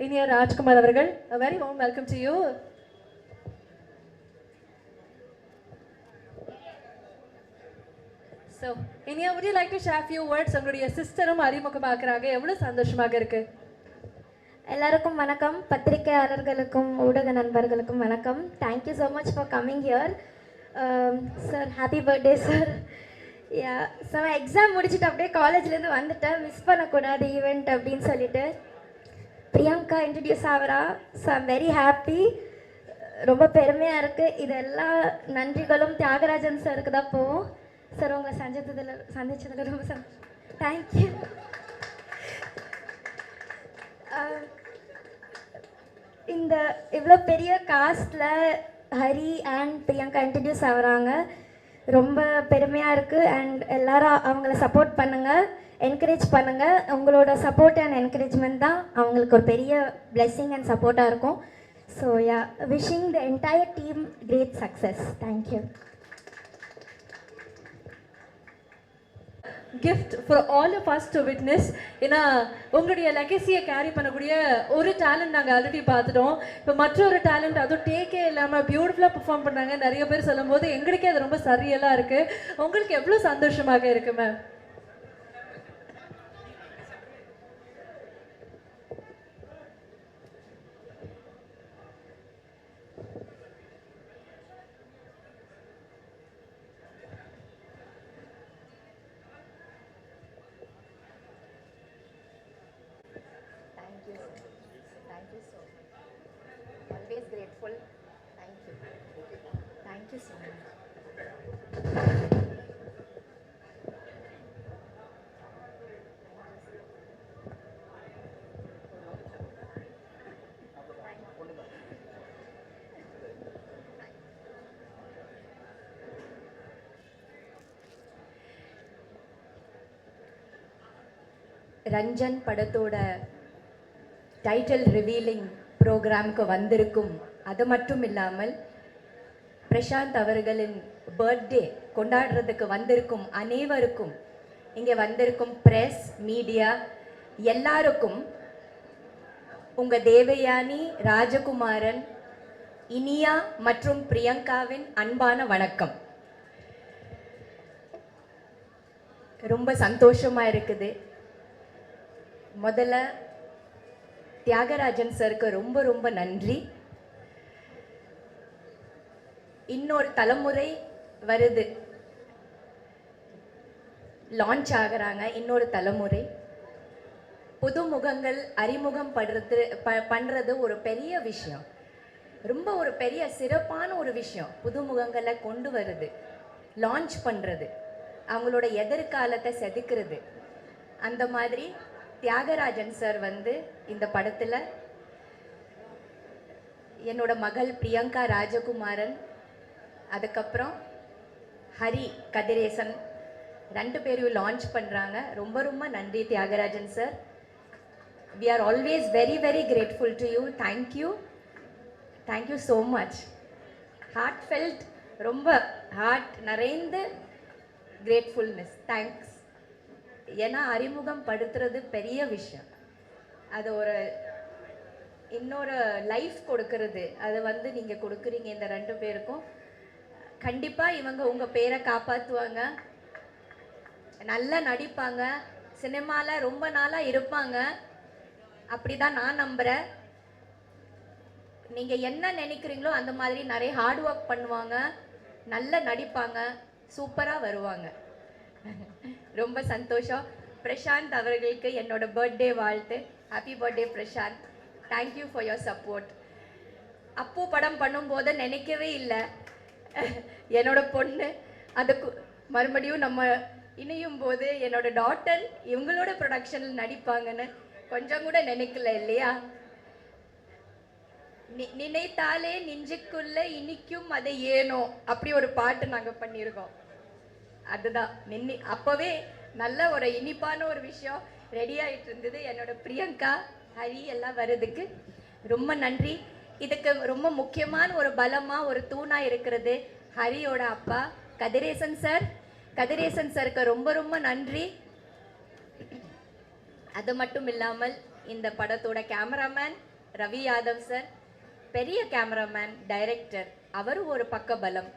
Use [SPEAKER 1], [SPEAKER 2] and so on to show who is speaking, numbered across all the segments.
[SPEAKER 1] இனிய ராஜ்குமார் அவர்கள், a very warm welcome to you. So, Iniya, would you like to share few words? உங்களுடைய சிஸ்டரும் அறிமுகமாக்குறாங்க, எவ்வளவு சந்தோஷமாக இருக்கு.
[SPEAKER 2] எல்லாருக்கும் வணக்கம். பத்திரிகையாளர்களுக்கும் ஊடக நண்பர்களுக்கும் வணக்கம். Thank you so much for coming here. Sir, happy birthday sir. Yeah sir, exam முடிச்சுட்டு அப்படியே காலேஜ்லேருந்து வந்துட்டேன். மிஸ் பண்ணக்கூடாது ஈவெண்ட் அப்படின்னு சொல்லிட்டு. பிரியங்கா இன்ட்ரடியூஸ் ஆகிறா. So I'm very happy. ரொம்ப பெருமையாக இருக்குது. இது எல்லா நன்றிகளும் தியாகராஜன் சாருக்கு தான் போவோம். சார், உங்களை சந்திச்சதில் ரொம்ப சந்தோஷம். தேங்க்யூ. இந்த இவ்வளோ பெரிய castle Hari and Priyanka introduce ஆகுறாங்க. ரொம்ப பெருமையாக இருக்குது. அண்ட் எல்லாரும் அவங்கள சப்போர்ட் பண்ணுங்கள், என்கரேஜ் பண்ணுங்கள். உங்களோட சப்போர்ட் அண்ட் என்கரேஜ்மெண்ட் தான் அவங்களுக்கு ஒரு பெரிய பிளெஸ்ஸிங் அண்ட் சப்போர்ட்டாக இருக்கும். So yeah, wishing the entire team great success. Thank you.
[SPEAKER 1] gift for all of us to witness. ஏன்னா உங்களுடைய லெகசியை கேரி பண்ணக்கூடிய ஒரு டேலண்ட் நாங்கள் ஆல்ரெடி பார்த்துட்டோம். இப்போ மற்றொரு டேலண்ட், அதுவும் டேக்கே இல்லாமல் பியூட்டிஃபுல்லாக பெர்ஃபார்ம் பண்ணாங்க. நிறைய பேர் சொல்லும் போது எங்களுக்கே அது ரொம்ப சரியலாக இருக்குது. உங்களுக்கு எவ்வளோ சந்தோஷமாக இருக்கு ma'am?
[SPEAKER 2] Thank you so much. Always grateful. Thank you. Thank you so much.
[SPEAKER 3] Ranjan படத்தோட டைட்டில் ரிவீலிங் ப்ரோக்ராமுக்கு வந்திருக்கும். அது மட்டும் இல்லாமல் பிரசாந்த் அவர்களின் பர்த்டே கொண்டாடுறதுக்கு வந்திருக்கும் அனைவருக்கும், இங்கே வந்திருக்கும் ப்ரெஸ், மீடியா எல்லாருக்கும் உங்கள் தேவயானி, ராஜகுமாரன், இனியா மற்றும் பிரியங்காவின் அன்பான வணக்கம். ரொம்ப சந்தோஷமாக இருக்குது. முதல்ல தியாகராஜன் சாருக்கு ரொம்ப ரொம்ப நன்றி. இன்னொரு தலைமுறை வருது, லான்ச் ஆகிறாங்க. இன்னொரு தலைமுறை புது முகங்கள் அறிமுகம் பண்ணுறது ஒரு பெரிய விஷயம், ரொம்ப ஒரு பெரிய சிறப்பான ஒரு விஷயம். புது முகங்களை கொண்டு வருது, லான்ச் பண்ணுறது, அவங்களோட எதிர்காலத்தை செதுக்கிறது. அந்த மாதிரி தியாகராஜன் சார் வந்து இந்த படத்தில் என்னோட மகள் பிரியங்கா ராஜகுமாரன், அதுக்கப்புறம் ஹரி கதிரேசன் ரெண்டு பேரையும் லான்ச் பண்ணுறாங்க. ரொம்ப ரொம்ப நன்றி Thiagarajan sir. We are always very very grateful to you. Thank you, thank you so much. Heartfelt, ரொம்ப ஹார்ட் நிறைந்து கிரேட்ஃபுல்னஸ். தேங்க்ஸ். ஏன்னா அறிமுகம் படுத்துறது பெரிய விஷயம். அது ஒரு இன்னொரு லைஃப் கொடுக்கறது. அது வந்து நீங்கள் கொடுக்குறீங்க இந்த ரெண்டு பேருக்கும். கண்டிப்பாக இவங்க உங்கள் பேரை காப்பாற்றுவாங்க, நல்லா நடிப்பாங்க, சினிமாவில் ரொம்ப நாளாக இருப்பாங்க. அப்படி தான் நான் நம்புகிறேன். நீங்கள் என்ன நினைக்கிறீங்களோ அந்த மாதிரி நிறைய ஹார்ட் ஒர்க் பண்ணுவாங்க, நல்லா நடிப்பாங்க, சூப்பராக வருவாங்க. ரொம்ப சந்தோஷம். பிரசாந்த் அவர்களுக்கு என்னோட பர்த்டே வாழ்த்து. Happy birthday Prashanth. Thank you for your support. அப்போ படம் பண்ணும்போது நினைக்கவே இல்லை என்னோட பொண்ணு அதுக்கு மறுபடியும் நம்ம இணையும் போது என்னோட டாட்டர் இவங்களோட ப்ரொடக்ஷனில் நடிப்பாங்கன்னு கொஞ்சம் கூட நினைக்கல இல்லையா? நினைத்தாலே நெஞ்சுக்குள்ள இனிக்கும் அதை ஏனோ அப்படி ஒரு பாட்டு நாங்கள் பண்ணியிருக்கோம். அதுதான் அப்போவே நல்ல ஒரு இனிப்பான ஒரு விஷயம் ரெடி ஆகிட்டு இருந்தது. என்னோட பிரியங்கா, ஹரி எல்லாம் வர்றதுக்கு ரொம்ப நன்றி. இதுக்கு ரொம்ப முக்கியமான ஒரு பலமாக ஒரு தூணாக இருக்கிறது ஹரியோட அப்பா கதிரேசன் சார். கதிரேசன் சாருக்கு ரொம்ப ரொம்ப நன்றி. அது மட்டும் இல்லாமல் இந்த படத்தோட கேமராமேன் ரவி யாதவ் சார், பெரிய கேமராமேன் டைரக்டர், அவரும் ஒரு பக்கபலம்.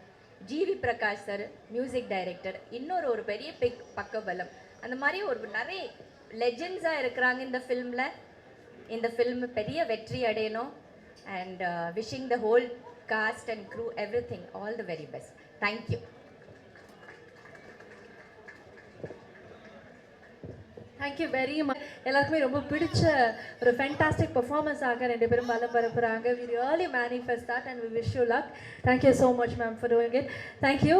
[SPEAKER 3] GV Prakash sir music director, இன்னொரு பெரிய பக்கபலம். அந்த மாதிரி நிறைய லெஜெண்ட்ஸாக இருக்கிறாங்க இந்த ஃபில்மில். இந்த ஃபில்ம் பெரிய வெற்றி அடையணும். And wishing the whole cast and crew everything all the very best. Thank you.
[SPEAKER 1] Thank you very much. எல்லாருக்குமே ரொம்ப பிடிச்ச ஒரு ஃபேண்டாஸ்டிக் பெர்ஃபார்மன்ஸாக ரெண்டு பேரும் பலம் பரப்புகிறாங்க. We really manifest that and we wish you luck. Thank you so much ma'am for doing it. Thank you.